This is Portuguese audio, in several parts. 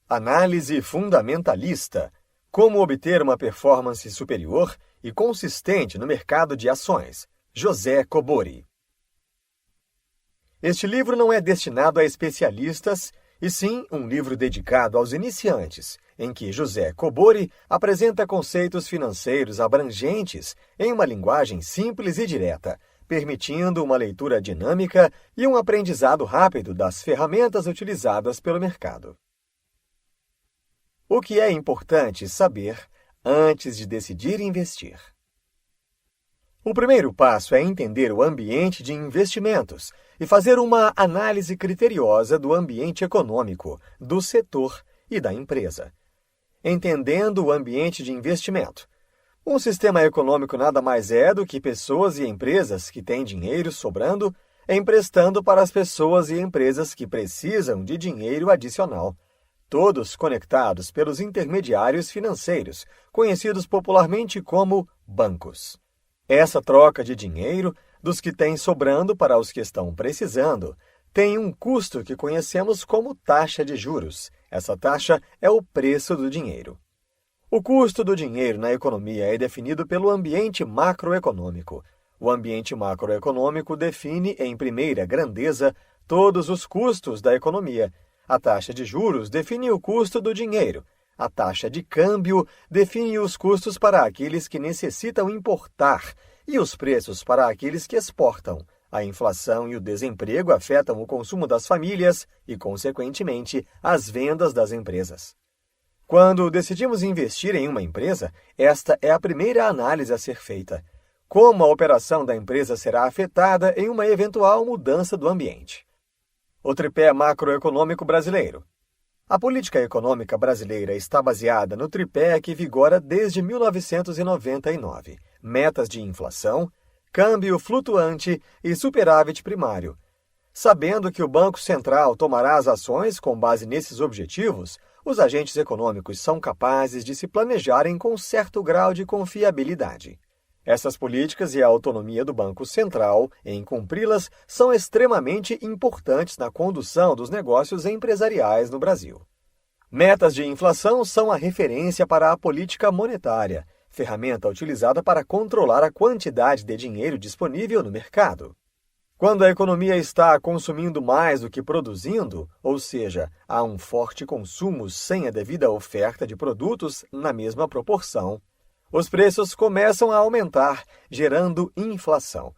Análise fundamentalista. Como obter uma performance superior e consistente no mercado de ações. José Cobori. Este livro não é destinado a especialistas, e sim um livro dedicado aos iniciantes, em que José Cobori apresenta conceitos financeiros abrangentes em uma linguagem simples e direta, permitindo uma leitura dinâmica e um aprendizado rápido das ferramentas utilizadas pelo mercado. O que é importante saber antes de decidir investir? O primeiro passo é entender o ambiente de investimentos e fazer uma análise criteriosa do ambiente econômico, do setor e da empresa. Entendendo o ambiente de investimento. Um sistema econômico nada mais é do que pessoas e empresas que têm dinheiro sobrando, emprestando para as pessoas e empresas que precisam de dinheiro adicional. Todos conectados pelos intermediários financeiros, conhecidos popularmente como bancos. Essa troca de dinheiro, dos que têm sobrando para os que estão precisando, tem um custo que conhecemos como taxa de juros. Essa taxa é o preço do dinheiro. O custo do dinheiro na economia é definido pelo ambiente macroeconômico. O ambiente macroeconômico define, em primeira grandeza, todos os custos da economia. A taxa de juros define o custo do dinheiro. A taxa de câmbio define os custos para aqueles que necessitam importar e os preços para aqueles que exportam. A inflação e o desemprego afetam o consumo das famílias e, consequentemente, as vendas das empresas. Quando decidimos investir em uma empresa, esta é a primeira análise a ser feita. Como a operação da empresa será afetada em uma eventual mudança do ambiente? O tripé macroeconômico brasileiro. A política econômica brasileira está baseada no tripé que vigora desde 1999. Metas de inflação, câmbio flutuante e superávit primário. Sabendo que o Banco Central tomará as ações com base nesses objetivos, os agentes econômicos são capazes de se planejarem com certo grau de confiabilidade. Essas políticas e a autonomia do Banco Central em cumpri-las são extremamente importantes na condução dos negócios empresariais no Brasil. Metas de inflação são a referência para a política monetária, ferramenta utilizada para controlar a quantidade de dinheiro disponível no mercado. Quando a economia está consumindo mais do que produzindo, ou seja, há um forte consumo sem a devida oferta de produtos na mesma proporção, os preços começam a aumentar, gerando inflação.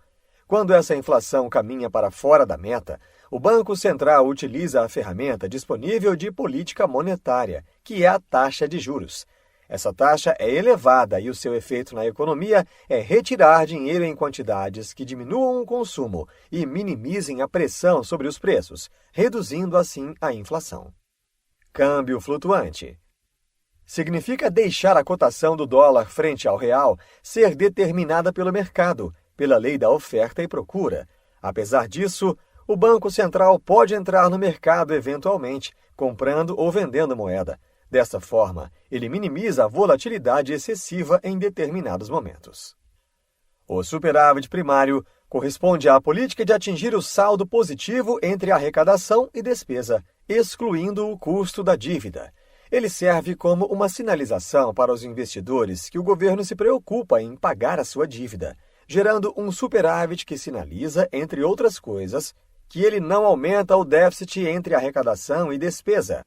Quando essa inflação caminha para fora da meta, o Banco Central utiliza a ferramenta disponível de política monetária, que é a taxa de juros. Essa taxa é elevada e o seu efeito na economia é retirar dinheiro em quantidades que diminuam o consumo e minimizem a pressão sobre os preços, reduzindo assim a inflação. Câmbio flutuante. Significa deixar a cotação do dólar frente ao real ser determinada pelo mercado, pela lei da oferta e procura. Apesar disso, o Banco Central pode entrar no mercado eventualmente, comprando ou vendendo moeda. Dessa forma, ele minimiza a volatilidade excessiva em determinados momentos. O superávit primário corresponde à política de atingir o saldo positivo entre arrecadação e despesa, excluindo o custo da dívida. Ele serve como uma sinalização para os investidores que o governo se preocupa em pagar a sua dívida, gerando um superávit que sinaliza, entre outras coisas, que ele não aumenta o déficit entre arrecadação e despesa,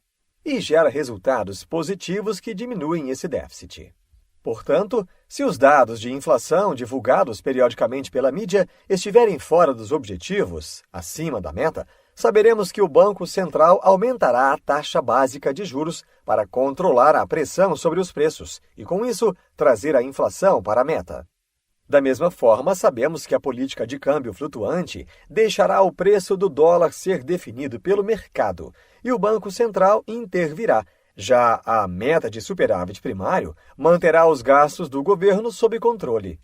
e gera resultados positivos que diminuem esse déficit. Portanto, se os dados de inflação divulgados periodicamente pela mídia estiverem fora dos objetivos, acima da meta, saberemos que o Banco Central aumentará a taxa básica de juros para controlar a pressão sobre os preços e, com isso, trazer a inflação para a meta. Da mesma forma, sabemos que a política de câmbio flutuante deixará o preço do dólar ser definido pelo mercado e o Banco Central intervirá. Já a meta de superávit primário manterá os gastos do governo sob controle.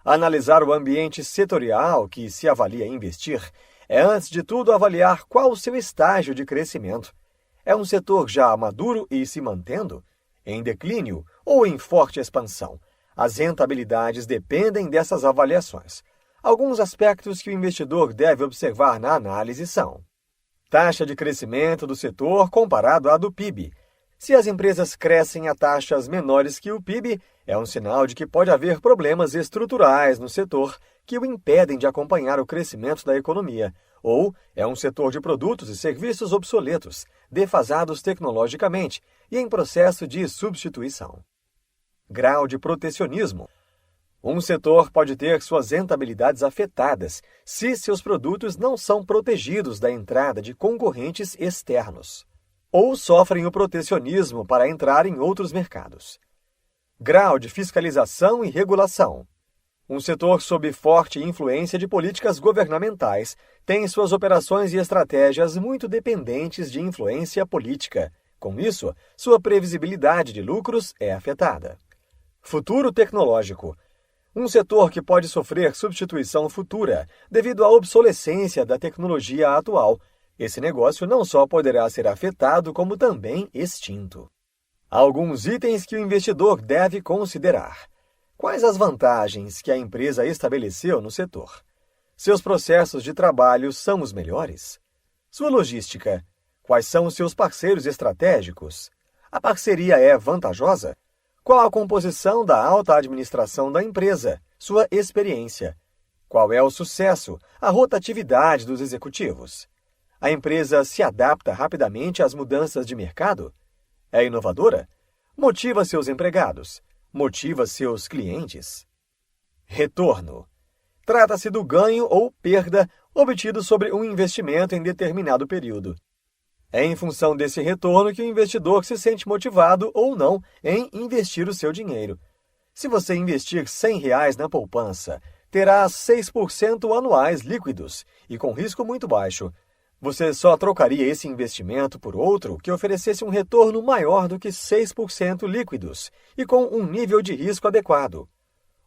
Analisar o ambiente setorial que se avalia investir é, antes de tudo, avaliar qual o seu estágio de crescimento. É um setor já maduro e se mantendo? Em declínio ou em forte expansão? As rentabilidades dependem dessas avaliações. Alguns aspectos que o investidor deve observar na análise são: taxa de crescimento do setor comparado à do PIB. Se as empresas crescem a taxas menores que o PIB, é um sinal de que pode haver problemas estruturais no setor que o impedem de acompanhar o crescimento da economia, ou é um setor de produtos e serviços obsoletos, defasados tecnologicamente e em processo de substituição. Grau de protecionismo. Um setor pode ter suas rentabilidades afetadas se seus produtos não são protegidos da entrada de concorrentes externos, ou sofrem o protecionismo para entrar em outros mercados. Grau de fiscalização e regulação. Um setor sob forte influência de políticas governamentais tem suas operações e estratégias muito dependentes de influência política. Com isso, sua previsibilidade de lucros é afetada. Futuro tecnológico. Um setor que pode sofrer substituição futura devido à obsolescência da tecnologia atual. Esse negócio não só poderá ser afetado, como também extinto. Alguns itens que o investidor deve considerar. Quais as vantagens que a empresa estabeleceu no setor? Seus processos de trabalho são os melhores? Sua logística. Quais são os seus parceiros estratégicos? A parceria é vantajosa? Qual a composição da alta administração da empresa? Sua experiência. Qual é o sucesso, a rotatividade dos executivos? A empresa se adapta rapidamente às mudanças de mercado? É inovadora? Motiva seus empregados? Motiva seus clientes? Retorno. Trata-se do ganho ou perda obtido sobre um investimento em determinado período. É em função desse retorno que o investidor se sente motivado ou não em investir o seu dinheiro. Se você investir R$100 na poupança, terá 6% anuais líquidos e com risco muito baixo. Você só trocaria esse investimento por outro que oferecesse um retorno maior do que 6% líquidos e com um nível de risco adequado.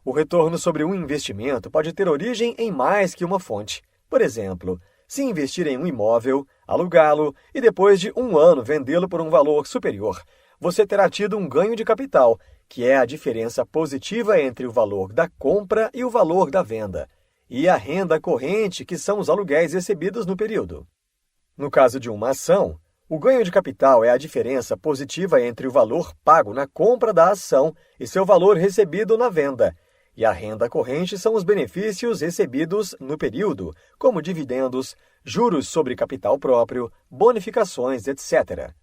O retorno sobre um investimento pode ter origem em mais que uma fonte. Por exemplo, se investir em um imóvel, alugá-lo e depois de um ano vendê-lo por um valor superior, você terá tido um ganho de capital, que é a diferença positiva entre o valor da compra e o valor da venda, e a renda corrente, que são os aluguéis recebidos no período. No caso de uma ação, o ganho de capital é a diferença positiva entre o valor pago na compra da ação e seu valor recebido na venda, e a renda corrente são os benefícios recebidos no período, como dividendos, juros sobre capital próprio, bonificações, etc.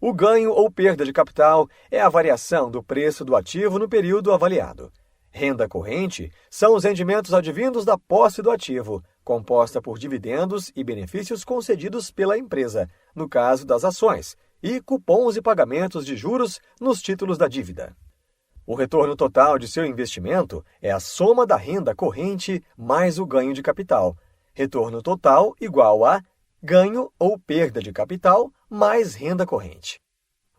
O ganho ou perda de capital é a variação do preço do ativo no período avaliado. Renda corrente são os rendimentos advindos da posse do ativo, composta por dividendos e benefícios concedidos pela empresa, no caso das ações, e cupons e pagamentos de juros nos títulos da dívida. O retorno total de seu investimento é a soma da renda corrente mais o ganho de capital. Retorno total igual a ganho ou perda de capital mais renda corrente.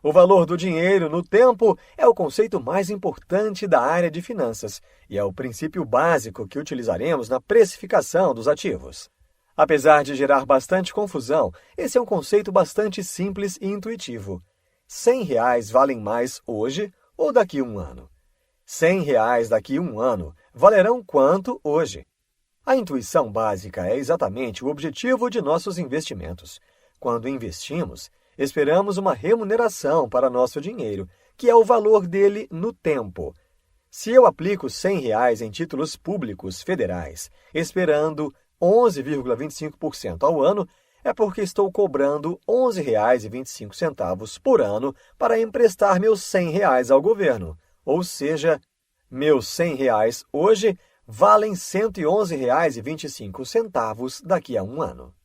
O valor do dinheiro no tempo é o conceito mais importante da área de finanças e é o princípio básico que utilizaremos na precificação dos ativos. Apesar de gerar bastante confusão, esse é um conceito bastante simples e intuitivo. R$100 valem mais hoje ou daqui a um ano? R$100 daqui a um ano valerão quanto hoje? A intuição básica é exatamente o objetivo de nossos investimentos. Quando investimos, esperamos uma remuneração para nosso dinheiro, que é o valor dele no tempo. Se eu aplico R$100 em títulos públicos federais, esperando 11,25% ao ano, é porque estou cobrando R$ 11,25 por ano para emprestar meus R$100 ao governo. Ou seja, meus R$100 hoje valem R$ 111,25 daqui a um ano.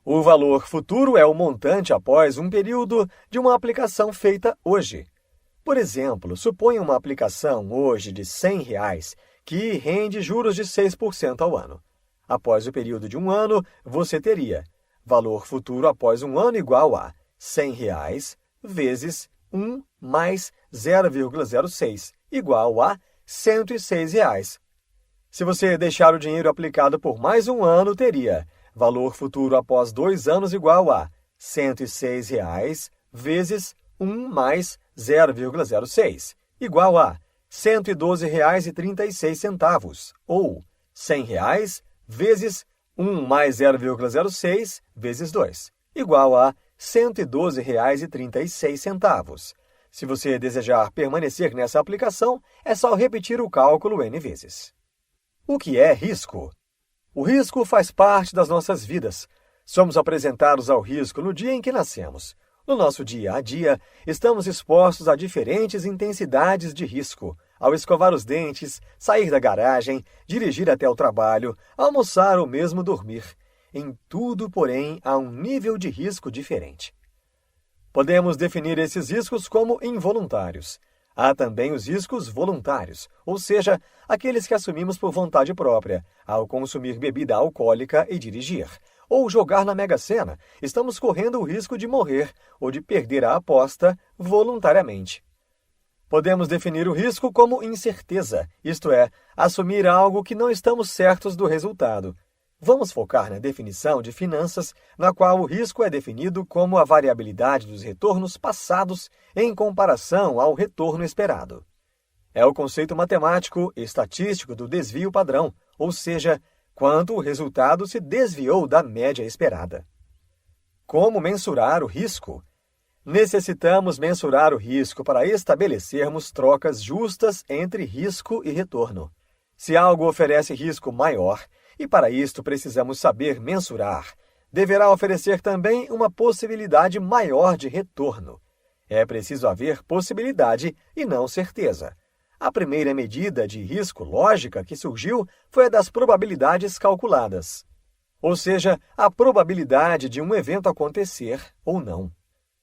O valor futuro é o montante após um período de uma aplicação feita hoje. Por exemplo, suponha uma aplicação hoje de R$100 que rende juros de 6% ao ano. Após o período de um ano, você teria valor futuro após um ano igual a R$100 vezes 1 mais 0,06, igual a R$ 106. Se você deixar o dinheiro aplicado por mais um ano, teria valor futuro após 2 anos igual a R$ 106 vezes 1 mais 0,06, igual a R$ 112,36, ou R$ 100 vezes 1 mais 0,06 vezes 2, igual a R$ 112,36. Se você desejar permanecer nessa aplicação, é só repetir o cálculo N vezes. O que é risco? O risco faz parte das nossas vidas. Somos apresentados ao risco no dia em que nascemos. No nosso dia a dia, estamos expostos a diferentes intensidades de risco. Ao escovar os dentes, sair da garagem, dirigir até o trabalho, almoçar ou mesmo dormir. Em tudo, porém, há um nível de risco diferente. Podemos definir esses riscos como involuntários. Há também os riscos voluntários, ou seja, aqueles que assumimos por vontade própria, ao consumir bebida alcoólica e dirigir, ou jogar na Mega-Sena, estamos correndo o risco de morrer ou de perder a aposta voluntariamente. Podemos definir o risco como incerteza, isto é, assumir algo que não estamos certos do resultado. Vamos focar na definição de finanças, na qual o risco é definido como a variabilidade dos retornos passados em comparação ao retorno esperado. É o conceito matemático e estatístico do desvio padrão, ou seja, quanto o resultado se desviou da média esperada. Como mensurar o risco? Necessitamos mensurar o risco para estabelecermos trocas justas entre risco e retorno. Se algo oferece risco maior, e para isto precisamos saber mensurar, deverá oferecer também uma possibilidade maior de retorno. É preciso haver possibilidade e não certeza. A primeira medida de risco lógica que surgiu foi a das probabilidades calculadas, ou seja, a probabilidade de um evento acontecer ou não.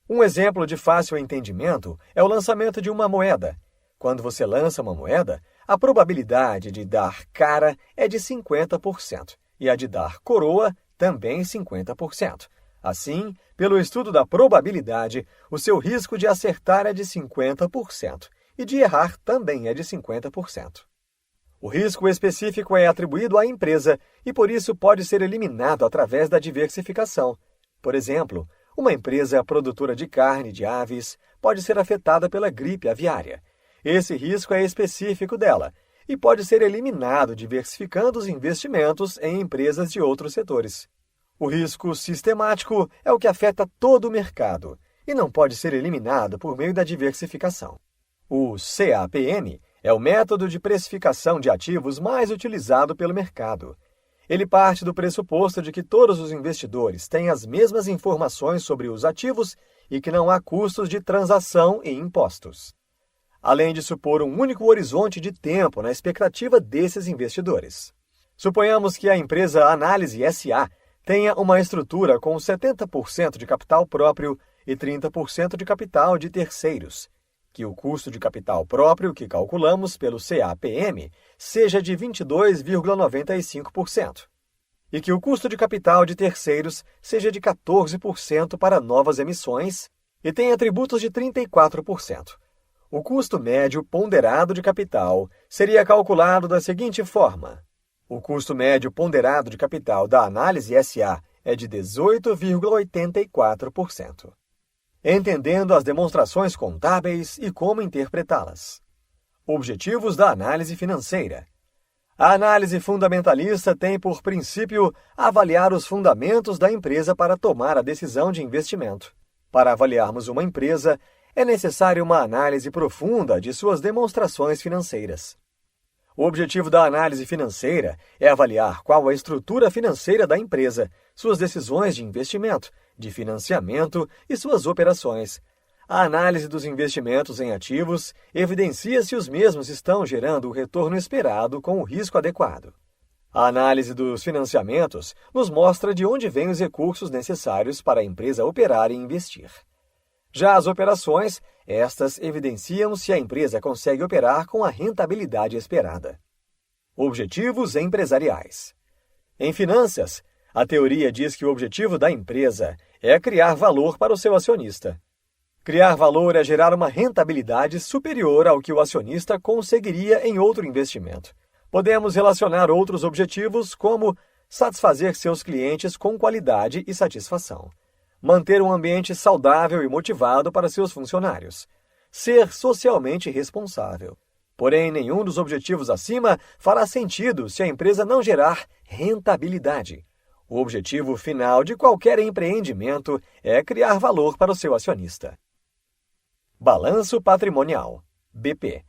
Um exemplo de fácil entendimento é o lançamento de uma moeda. Quando você lança uma moeda, a probabilidade de dar cara é de 50% e a de dar coroa também 50%. Assim, pelo estudo da probabilidade, o seu risco de acertar é de 50% e de errar também é de 50%. O risco específico é atribuído à empresa e, por isso, pode ser eliminado através da diversificação. Por exemplo, uma empresa produtora de carne de aves pode ser afetada pela gripe aviária. Esse risco é específico dela e pode ser eliminado diversificando os investimentos em empresas de outros setores. O risco sistemático é o que afeta todo o mercado e não pode ser eliminado por meio da diversificação. O CAPM é o método de precificação de ativos mais utilizado pelo mercado. Ele parte do pressuposto de que todos os investidores têm as mesmas informações sobre os ativos e que não há custos de transação e impostos, além de supor um único horizonte de tempo na expectativa desses investidores. Suponhamos que a empresa Análise S.A. tenha uma estrutura com 70% de capital próprio e 30% de capital de terceiros, que o custo de capital próprio que calculamos pelo CAPM seja de 22,95% e que o custo de capital de terceiros seja de 14% para novas emissões e tenha tributos de 34%. O custo médio ponderado de capital seria calculado da seguinte forma: o custo médio ponderado de capital da Análise S.A. é de 18,84%. Entendendo as demonstrações contábeis e como interpretá-las. Objetivos da análise financeira. A análise fundamentalista tem por princípio avaliar os fundamentos da empresa para tomar a decisão de investimento. Para avaliarmos uma empresa, é necessária uma análise profunda de suas demonstrações financeiras. O objetivo da análise financeira é avaliar qual a estrutura financeira da empresa, suas decisões de investimento, de financiamento e suas operações. A análise dos investimentos em ativos evidencia se os mesmos estão gerando o retorno esperado com o risco adequado. A análise dos financiamentos nos mostra de onde vêm os recursos necessários para a empresa operar e investir. Já as operações, estas evidenciam se a empresa consegue operar com a rentabilidade esperada. Objetivos empresariais. Em finanças, a teoria diz que o objetivo da empresa é criar valor para o seu acionista. Criar valor é gerar uma rentabilidade superior ao que o acionista conseguiria em outro investimento. Podemos relacionar outros objetivos como satisfazer seus clientes com qualidade e satisfação, manter um ambiente saudável e motivado para seus funcionários, ser socialmente responsável. Porém, nenhum dos objetivos acima fará sentido se a empresa não gerar rentabilidade. O objetivo final de qualquer empreendimento é criar valor para o seu acionista. Balanço patrimonial, BP.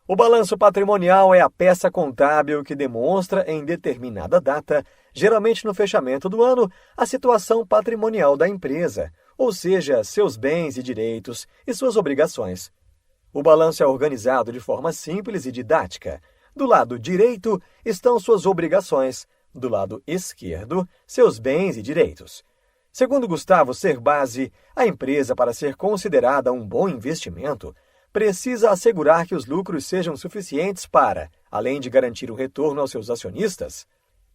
O balanço patrimonial é a peça contábil que demonstra em determinada data, geralmente no fechamento do ano, a situação patrimonial da empresa, ou seja, seus bens e direitos e suas obrigações. O balanço é organizado de forma simples e didática. Do lado direito estão suas obrigações, do lado esquerdo, seus bens e direitos. Segundo Gustavo Cerbasi, a empresa, para ser considerada um bom investimento, precisa assegurar que os lucros sejam suficientes para, além de garantir o retorno aos seus acionistas,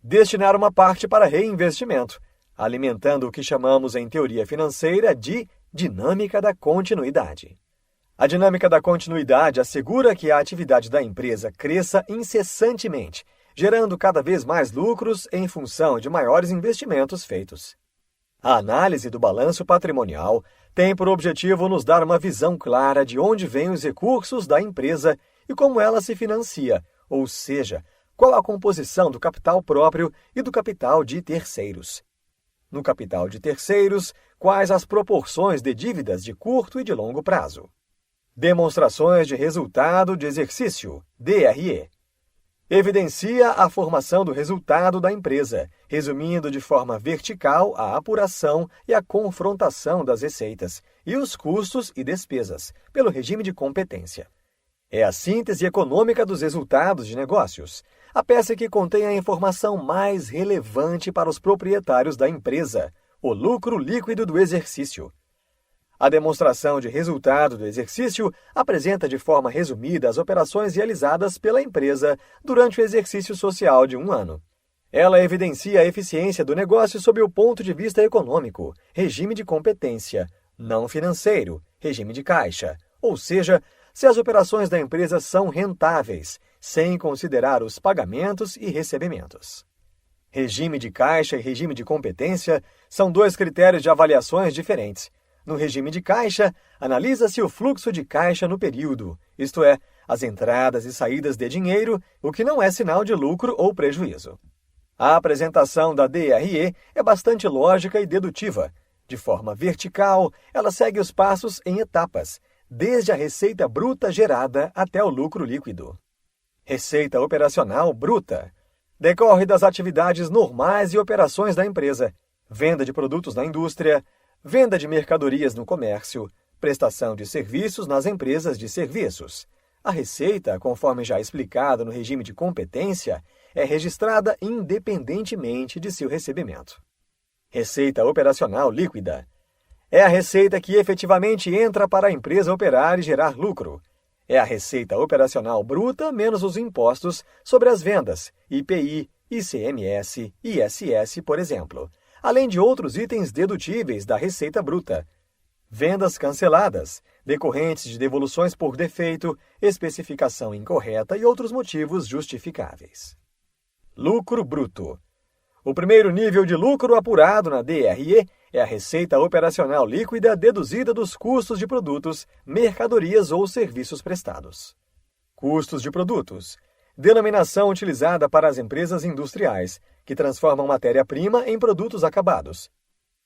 destinar uma parte para reinvestimento, alimentando o que chamamos em teoria financeira de dinâmica da continuidade. A dinâmica da continuidade assegura que a atividade da empresa cresça incessantemente, gerando cada vez mais lucros em função de maiores investimentos feitos. A análise do balanço patrimonial tem por objetivo nos dar uma visão clara de onde vêm os recursos da empresa e como ela se financia, ou seja, qual a composição do capital próprio e do capital de terceiros. No capital de terceiros, quais as proporções de dívidas de curto e de longo prazo. Demonstrações de resultado de exercício, DRE. Evidencia a formação do resultado da empresa, resumindo de forma vertical a apuração e a confrontação das receitas e os custos e despesas, pelo regime de competência. É a síntese econômica dos resultados de negócios, a peça que contém a informação mais relevante para os proprietários da empresa, o lucro líquido do exercício. A demonstração de resultado do exercício apresenta de forma resumida as operações realizadas pela empresa durante o exercício social de um ano. Ela evidencia a eficiência do negócio sob o ponto de vista econômico, regime de competência, não financeiro, regime de caixa, ou seja, se as operações da empresa são rentáveis, sem considerar os pagamentos e recebimentos. Regime de caixa e regime de competência são dois critérios de avaliações diferentes. No regime de caixa, analisa-se o fluxo de caixa no período, isto é, as entradas e saídas de dinheiro, o que não é sinal de lucro ou prejuízo. A apresentação da DRE é bastante lógica e dedutiva. De forma vertical, ela segue os passos em etapas, desde a receita bruta gerada até o lucro líquido. Receita operacional bruta decorre das atividades normais e operações da empresa, venda de produtos na indústria, venda de mercadorias no comércio, prestação de serviços nas empresas de serviços. A receita, conforme já explicado no regime de competência, é registrada independentemente de seu recebimento. Receita operacional líquida é a receita que efetivamente entra para a empresa operar e gerar lucro. É a receita operacional bruta menos os impostos sobre as vendas, IPI, ICMS, ISS, por exemplo, além de outros itens dedutíveis da receita bruta. Vendas canceladas, decorrentes de devoluções por defeito, especificação incorreta e outros motivos justificáveis. Lucro bruto. O primeiro nível de lucro apurado na DRE é a receita operacional líquida deduzida dos custos de produtos, mercadorias ou serviços prestados. Custos de produtos. Denominação utilizada para as empresas industriais, que transformam matéria-prima em produtos acabados.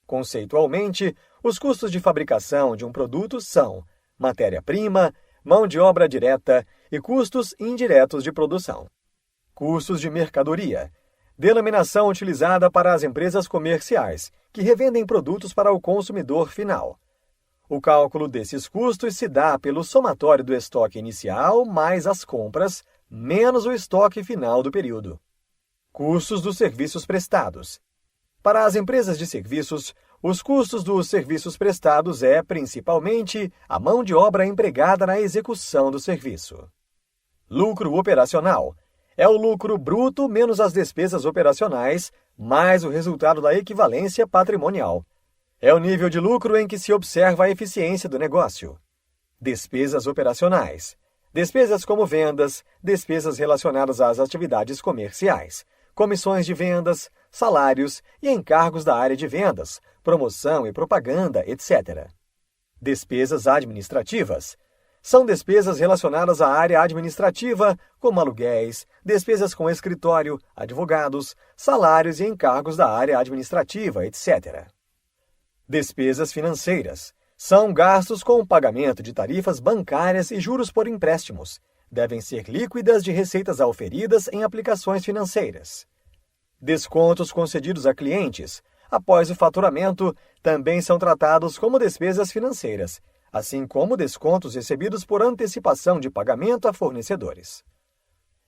Conceitualmente, os custos de fabricação de um produto são matéria-prima, mão de obra direta e custos indiretos de produção. Custos de mercadoria. Denominação utilizada para as empresas comerciais, que revendem produtos para o consumidor final. O cálculo desses custos se dá pelo somatório do estoque inicial mais as compras, menos o estoque final do período. Custos dos serviços prestados. Para as empresas de serviços, os custos dos serviços prestados é, principalmente, a mão de obra empregada na execução do serviço. Lucro operacional. É o lucro bruto menos as despesas operacionais, mais o resultado da equivalência patrimonial. É o nível de lucro em que se observa a eficiência do negócio. Despesas operacionais. Despesas como vendas, despesas relacionadas às atividades comerciais, comissões de vendas, salários e encargos da área de vendas, promoção e propaganda, etc. Despesas administrativas. São despesas relacionadas à área administrativa, como aluguéis, despesas com escritório, advogados, salários e encargos da área administrativa, etc. Despesas financeiras. São gastos com o pagamento de tarifas bancárias e juros por empréstimos. Devem ser líquidas de receitas auferidas em aplicações financeiras. Descontos concedidos a clientes, após o faturamento, também são tratados como despesas financeiras, assim como descontos recebidos por antecipação de pagamento a fornecedores.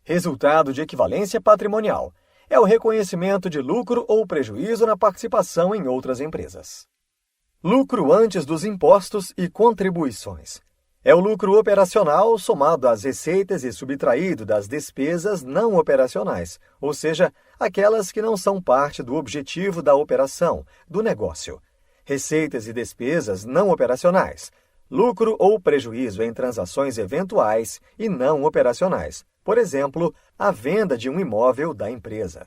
Resultado de equivalência patrimonial é o reconhecimento de lucro ou prejuízo na participação em outras empresas. Lucro antes dos impostos e contribuições. É o lucro operacional somado às receitas e subtraído das despesas não operacionais, ou seja, aquelas que não são parte do objetivo da operação, do negócio. Receitas e despesas não operacionais. Lucro ou prejuízo em transações eventuais e não operacionais. Por exemplo, a venda de um imóvel da empresa.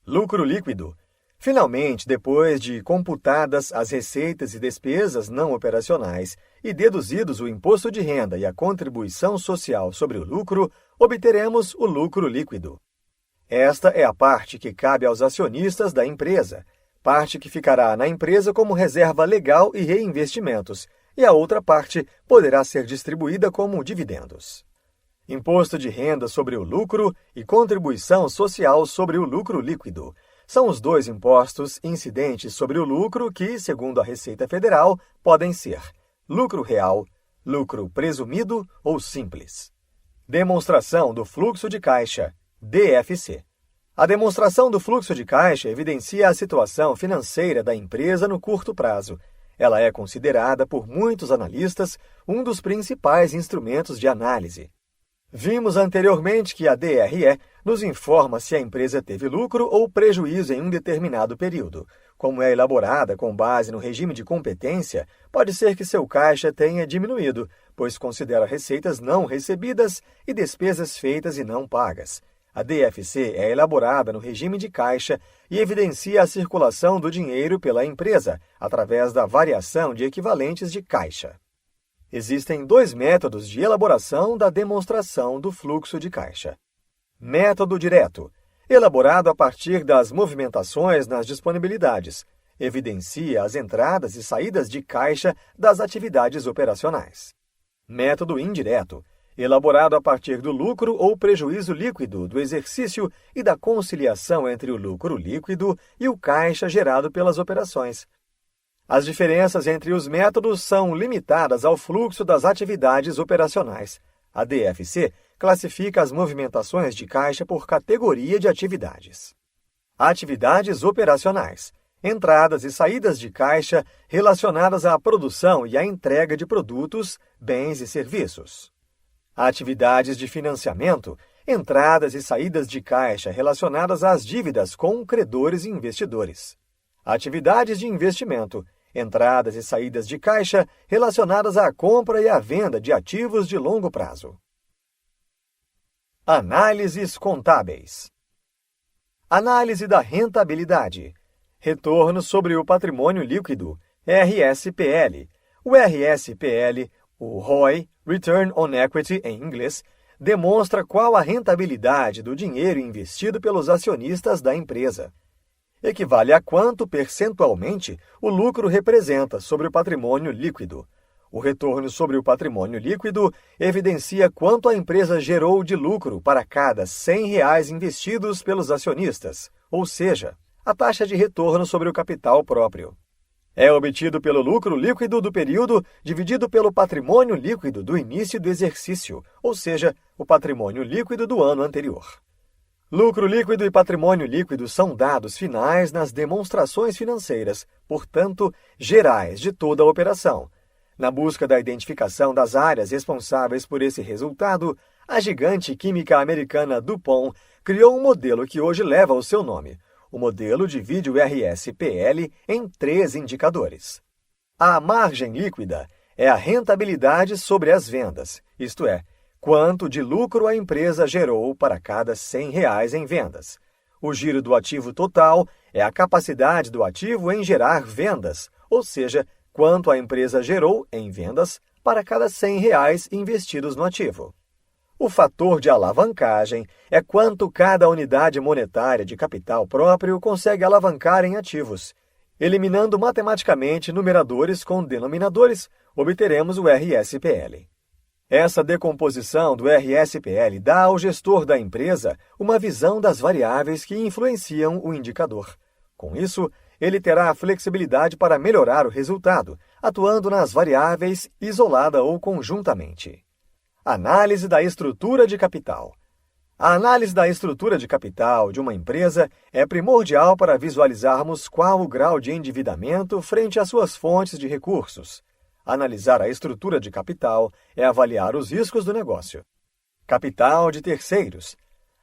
Lucro líquido. Finalmente, depois de computadas as receitas e despesas não operacionais e deduzidos o imposto de renda e a contribuição social sobre o lucro, obteremos o lucro líquido. Esta é a parte que cabe aos acionistas da empresa, parte que ficará na empresa como reserva legal e reinvestimentos, e a outra parte poderá ser distribuída como dividendos. Imposto de renda sobre o lucro e contribuição social sobre o lucro líquido. São os dois impostos incidentes sobre o lucro que, segundo a Receita Federal, podem ser lucro real, lucro presumido ou simples. Demonstração do fluxo de caixa, DFC. A demonstração do fluxo de caixa evidencia a situação financeira da empresa no curto prazo. Ela é considerada por muitos analistas um dos principais instrumentos de análise. Vimos anteriormente que a DRE nos informa se a empresa teve lucro ou prejuízo em um determinado período. Como é elaborada com base no regime de competência, pode ser que seu caixa tenha diminuído, pois considera receitas não recebidas e despesas feitas e não pagas. A DFC é elaborada no regime de caixa e evidencia a circulação do dinheiro pela empresa, através da variação de equivalentes de caixa. Existem dois métodos de elaboração da demonstração do fluxo de caixa. Método direto, elaborado a partir das movimentações nas disponibilidades, evidencia as entradas e saídas de caixa das atividades operacionais. Método indireto, elaborado a partir do lucro ou prejuízo líquido do exercício e da conciliação entre o lucro líquido e o caixa gerado pelas operações. As diferenças entre os métodos são limitadas ao fluxo das atividades operacionais. A DFC classifica as movimentações de caixa por categoria de atividades. Atividades operacionais. Entradas e saídas de caixa relacionadas à produção e à entrega de produtos, bens e serviços. Atividades de financiamento. Entradas e saídas de caixa relacionadas às dívidas com credores e investidores. Atividades de investimento. Entradas e saídas de caixa relacionadas à compra e à venda de ativos de longo prazo. Análises contábeis. Análise da rentabilidade. Retorno sobre o patrimônio líquido, RSPL. O RSPL, o ROI, Return on Equity em inglês, demonstra qual a rentabilidade do dinheiro investido pelos acionistas da empresa. Equivale a quanto, percentualmente, o lucro representa sobre o patrimônio líquido. O retorno sobre o patrimônio líquido evidencia quanto a empresa gerou de lucro para cada R$ 100 investidos pelos acionistas, ou seja, a taxa de retorno sobre o capital próprio. É obtido pelo lucro líquido do período dividido pelo patrimônio líquido do início do exercício, ou seja, o patrimônio líquido do ano anterior. Lucro líquido e patrimônio líquido são dados finais nas demonstrações financeiras, portanto, gerais de toda a operação. Na busca da identificação das áreas responsáveis por esse resultado, a gigante química americana DuPont criou um modelo que hoje leva o seu nome. O modelo divide o RSPL em 3 indicadores. A margem líquida é a rentabilidade sobre as vendas, isto é, quanto de lucro a empresa gerou para cada R$ 100 em vendas. O giro do ativo total é a capacidade do ativo em gerar vendas, ou seja, quanto a empresa gerou em vendas para cada R$ 100 investidos no ativo. O fator de alavancagem é quanto cada unidade monetária de capital próprio consegue alavancar em ativos. Eliminando matematicamente numeradores com denominadores, obteremos o RSPL. Essa decomposição do RSPL dá ao gestor da empresa uma visão das variáveis que influenciam o indicador. Com isso, ele terá a flexibilidade para melhorar o resultado, atuando nas variáveis isolada ou conjuntamente. Análise da estrutura de capital. A análise da estrutura de capital de uma empresa é primordial para visualizarmos qual o grau de endividamento frente às suas fontes de recursos. Analisar a estrutura de capital é avaliar os riscos do negócio. Capital de terceiros.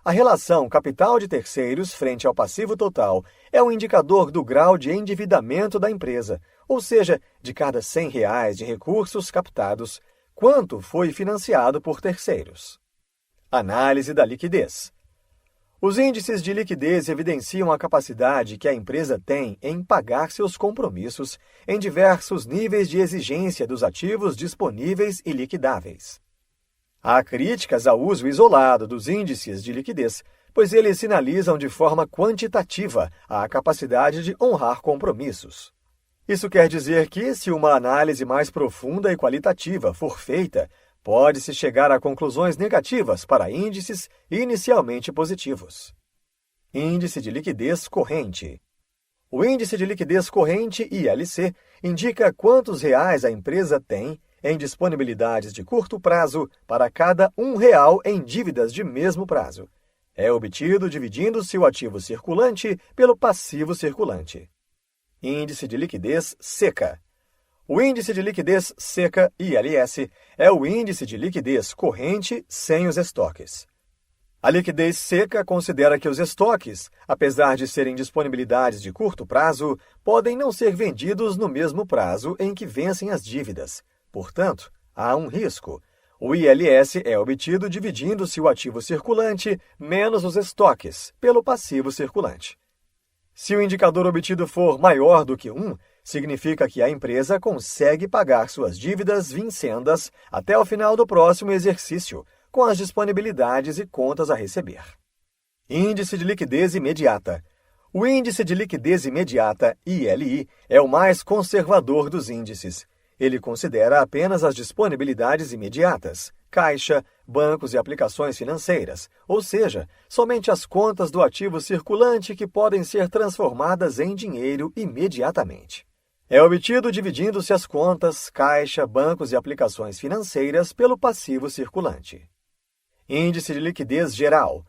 A relação capital de terceiros frente ao passivo total é um indicador do grau de endividamento da empresa, ou seja, de cada R$ 100 de recursos captados, quanto foi financiado por terceiros. Análise da liquidez. Os índices de liquidez evidenciam a capacidade que a empresa tem em pagar seus compromissos em diversos níveis de exigência dos ativos disponíveis e liquidáveis. Há críticas ao uso isolado dos índices de liquidez, pois eles sinalizam de forma quantitativa a capacidade de honrar compromissos. Isso quer dizer que, se uma análise mais profunda e qualitativa for feita, pode-se chegar a conclusões negativas para índices inicialmente positivos. Índice de liquidez corrente. O índice de liquidez corrente, ILC, indica quantos reais a empresa tem em disponibilidades de curto prazo para cada R$ 1 em dívidas de mesmo prazo. É obtido dividindo-se o ativo circulante pelo passivo circulante. Índice de liquidez seca. O índice de liquidez seca, ILS, é o índice de liquidez corrente sem os estoques. A liquidez seca considera que os estoques, apesar de serem disponibilidades de curto prazo, podem não ser vendidos no mesmo prazo em que vencem as dívidas. Portanto, há um risco. O ILS é obtido dividindo-se o ativo circulante menos os estoques pelo passivo circulante. Se o indicador obtido for maior do que 1, significa que a empresa consegue pagar suas dívidas vincendas até o final do próximo exercício, com as disponibilidades e contas a receber. Índice de liquidez imediata. O índice de liquidez imediata, ILI, é o mais conservador dos índices. Ele considera apenas as disponibilidades imediatas, caixa, bancos e aplicações financeiras, ou seja, somente as contas do ativo circulante que podem ser transformadas em dinheiro imediatamente. É obtido dividindo-se as contas, caixa, bancos e aplicações financeiras pelo passivo circulante. Índice de liquidez geral.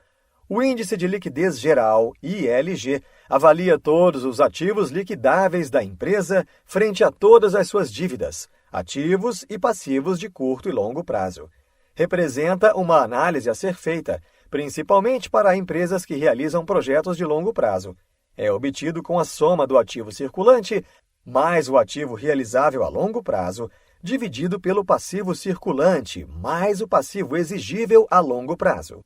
O índice de liquidez geral, ILG, avalia todos os ativos liquidáveis da empresa frente a todas as suas dívidas, ativos e passivos de curto e longo prazo. Representa uma análise a ser feita, principalmente para empresas que realizam projetos de longo prazo. É obtido com a soma do ativo circulante mais o ativo realizável a longo prazo, dividido pelo passivo circulante mais o passivo exigível a longo prazo.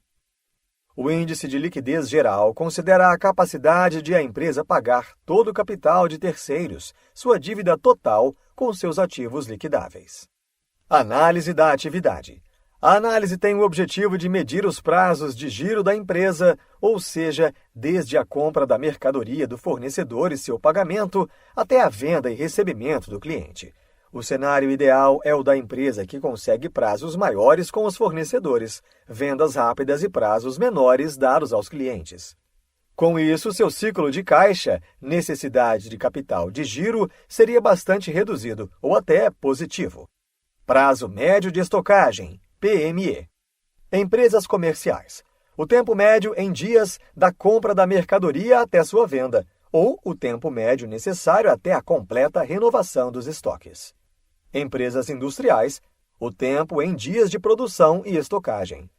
O índice de liquidez geral considera a capacidade de a empresa pagar todo o capital de terceiros, sua dívida total, com seus ativos liquidáveis. Análise da atividade. A análise tem o objetivo de medir os prazos de giro da empresa, ou seja, desde a compra da mercadoria do fornecedor e seu pagamento, até a venda e recebimento do cliente. O cenário ideal é o da empresa que consegue prazos maiores com os fornecedores, vendas rápidas e prazos menores dados aos clientes. Com isso, seu ciclo de caixa, necessidade de capital de giro, seria bastante reduzido ou até positivo. Prazo médio de estocagem, PME. Empresas comerciais. O tempo médio em dias da compra da mercadoria até sua venda, ou o tempo médio necessário até a completa renovação dos estoques. Empresas industriais. O tempo em dias de produção e estocagem.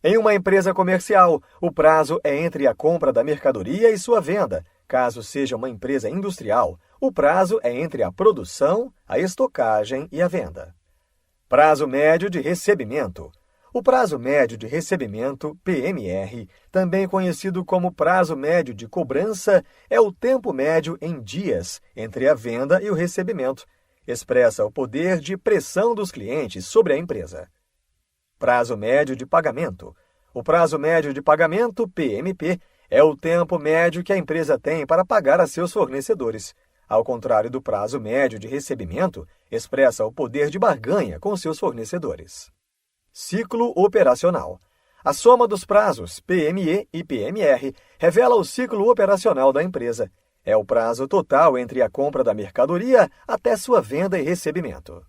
Em uma empresa comercial, o prazo é entre a compra da mercadoria e sua venda. Caso seja uma empresa industrial, o prazo é entre a produção, a estocagem e a venda. Prazo médio de recebimento. O prazo médio de recebimento, PMR, também conhecido como prazo médio de cobrança, é o tempo médio em dias entre a venda e o recebimento. expressa o poder de pressão dos clientes sobre a empresa. Prazo médio de pagamento. O prazo médio de pagamento, PMP, é o tempo médio que a empresa tem para pagar a seus fornecedores. Ao contrário do prazo médio de recebimento, expressa o poder de barganha com seus fornecedores. Ciclo operacional. A soma dos prazos PME e PMR revela o ciclo operacional da empresa. É o prazo total entre a compra da mercadoria até sua venda e recebimento.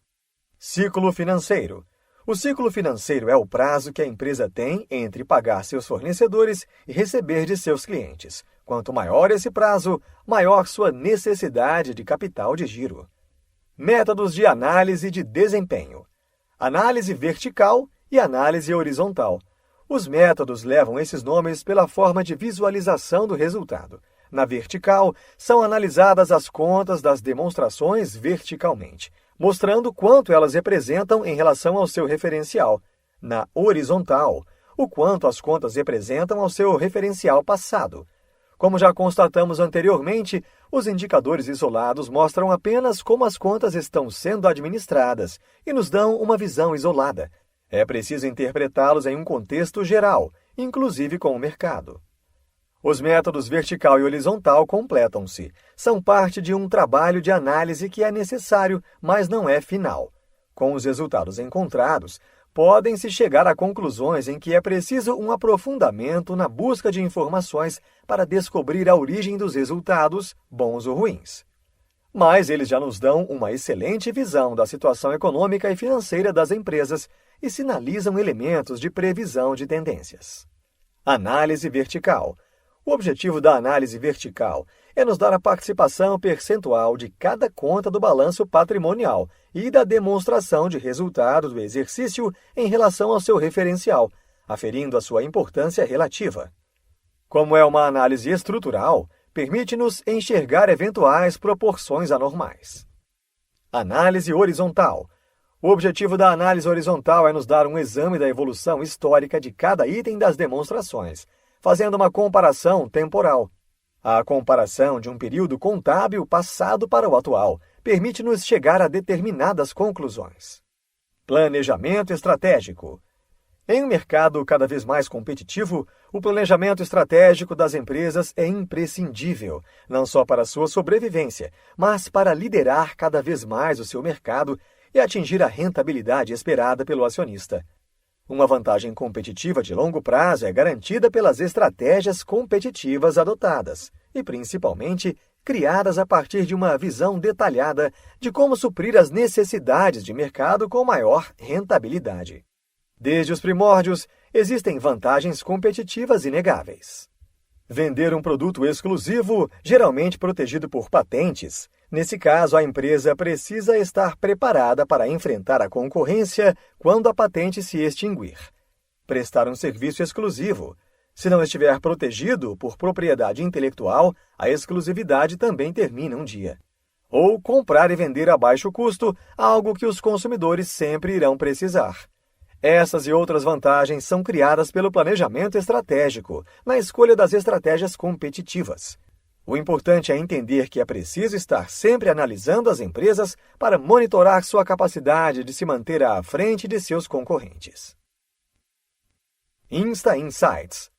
Ciclo financeiro. O ciclo financeiro é o prazo que a empresa tem entre pagar seus fornecedores e receber de seus clientes. Quanto maior esse prazo, maior sua necessidade de capital de giro. Métodos de análise de desempenho. Análise vertical e análise horizontal. Os métodos levam esses nomes pela forma de visualização do resultado. Na vertical, são analisadas as contas das demonstrações verticalmente, mostrando quanto elas representam em relação ao seu referencial. Na horizontal, o quanto as contas representam ao seu referencial passado. Como já constatamos anteriormente, os indicadores isolados mostram apenas como as contas estão sendo administradas e nos dão uma visão isolada. É preciso interpretá-los em um contexto geral, inclusive com o mercado. Os métodos vertical e horizontal completam-se. São parte de um trabalho de análise que é necessário, mas não é final. Com os resultados encontrados, podem-se chegar a conclusões em que é preciso um aprofundamento na busca de informações para descobrir a origem dos resultados, bons ou ruins. Mas eles já nos dão uma excelente visão da situação econômica e financeira das empresas e sinalizam elementos de previsão de tendências. Análise vertical. O objetivo da análise vertical é nos dar a participação percentual de cada conta do balanço patrimonial e da demonstração de resultado do exercício em relação ao seu referencial, aferindo a sua importância relativa. Como é uma análise estrutural, permite-nos enxergar eventuais proporções anormais. Análise horizontal. O objetivo da análise horizontal é nos dar um exame da evolução histórica de cada item das demonstrações, fazendo uma comparação temporal. A comparação de um período contábil passado para o atual permite-nos chegar a determinadas conclusões. Planejamento estratégico. Em um mercado cada vez mais competitivo, o planejamento estratégico das empresas é imprescindível, não só para sua sobrevivência, mas para liderar cada vez mais o seu mercado e atingir a rentabilidade esperada pelo acionista. Uma vantagem competitiva de longo prazo é garantida pelas estratégias competitivas adotadas e, principalmente, criadas a partir de uma visão detalhada de como suprir as necessidades de mercado com maior rentabilidade. Desde os primórdios, existem vantagens competitivas inegáveis. Vender um produto exclusivo, geralmente protegido por patentes. Nesse caso, a empresa precisa estar preparada para enfrentar a concorrência quando a patente se extinguir. Prestar um serviço exclusivo. Se não estiver protegido por propriedade intelectual, a exclusividade também termina um dia. Ou comprar e vender a baixo custo, algo que os consumidores sempre irão precisar. Essas e outras vantagens são criadas pelo planejamento estratégico, na escolha das estratégias competitivas. O importante é entender que é preciso estar sempre analisando as empresas para monitorar sua capacidade de se manter à frente de seus concorrentes. Insta Insights.